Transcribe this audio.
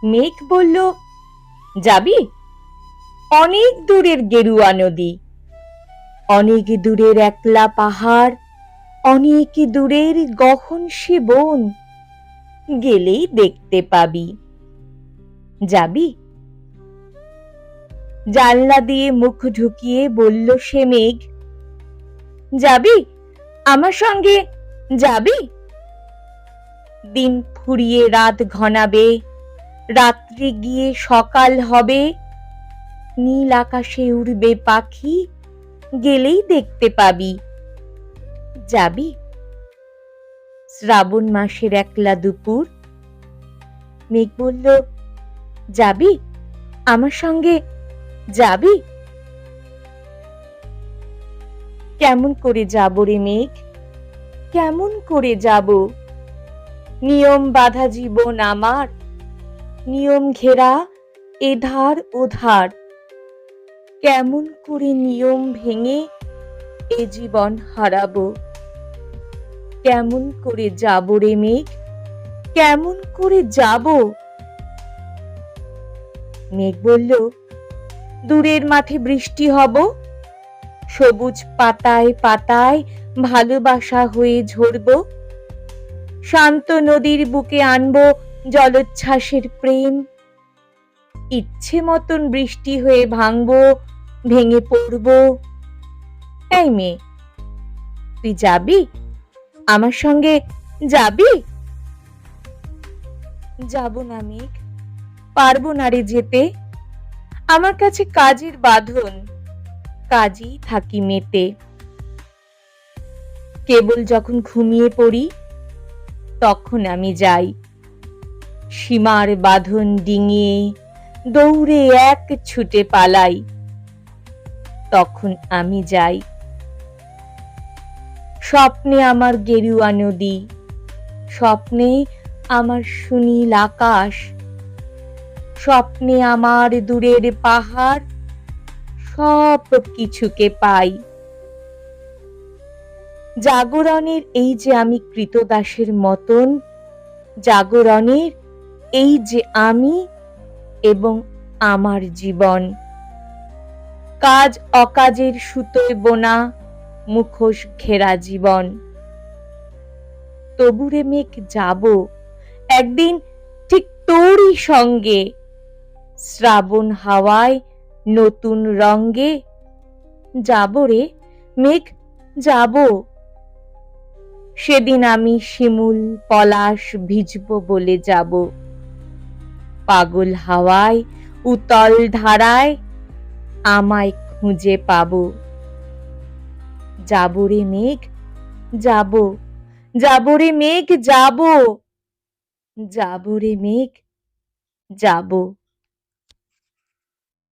মেঘ বলল, যাবি? অনেক দূরের গেরুয়া নদী, অনেক দূরের একলা পাহাড়, অনেক দূরের গহন সে বন, গেলেই দেখতে পাবি। যাবি? জানলা দিয়ে মুখ ঢুকিয়ে বলল সে মেঘ, যাবি আমার সঙ্গে, যাবি? দিন ফুরিয়ে রাত ঘনাবে, রাত্রি গিয়ে সকাল হবে, নীল আকাশে উড়বে পাখি, গেলেই দেখতে পাবি। যাবি? শ্রাবণ মাসের একলা দুপুর। মেঘ বলল, যাবি আমার সঙ্গে, যাবি? কেমন করে যাব রে মেঘ, কেমন করে যাব? নিয়ম বাঁধা জীবন আমার, নিয়ম ঘেরা এধার ওধার, কেমন করে নিয়ম ভেঙে এ জীবন হারাবো? কেমন করে যাব রে মেঘ, কেমন করে যাব? মেঘ বলল, দূরের মাঠে বৃষ্টি হব, সবুজ পাতায় পাতায় ভালোবাসা হয়ে ঝরব, শান্ত নদীর বুকে আনবো জলোচ্ছ্বাসের প্রেম, ইচ্ছে মতন বৃষ্টি হয়ে ভাঙবো, ভেঙে পড়ব। এই মেয়ে, তুই যাবি আমার সঙ্গে, যাবি? যাব না মেঘ, পারবো না রে যেতে, আমার কাছে কাজের বাঁধন, কাজেই থাকি মেতে। কেবল যখন ঘুমিয়ে পড়ি তখন আমি যাই, সীমার বাঁধন ডিঙিয়ে দৌড়ে এক ছুটে পালাই, তখন আমি যাই। স্বপ্নে আমার গেরুয়া নদী, স্বপ্নে আমার সুনীল আকাশ, স্বপ্নে আমার দূরের পাহাড়, সব কিছুকে পাই। জাগরণের এই যে আমি কৃতদাসের মতন, জাগরণের এই যে আমি এবং আমার জীবন, কাজ অকাজের সুতোয় বোনা মুখোশ ঘেরা জীবন। তবুরে মেঘ যাব একদিন ঠিক তোরই সঙ্গে, শ্রাবণ হাওয়ায় নতুন রঙ্গে। যাব রে মেঘ, যাব, সেদিন আমি শিমুল পলাশ ভিজব বলে যাব, পাগল হাওয়ায় উতল ধারায় আমায় খুঁজে পাবো। যাব রে মেঘ, যাব, যাব রে মেঘ, যাব, যাব রে মেঘ, যাব।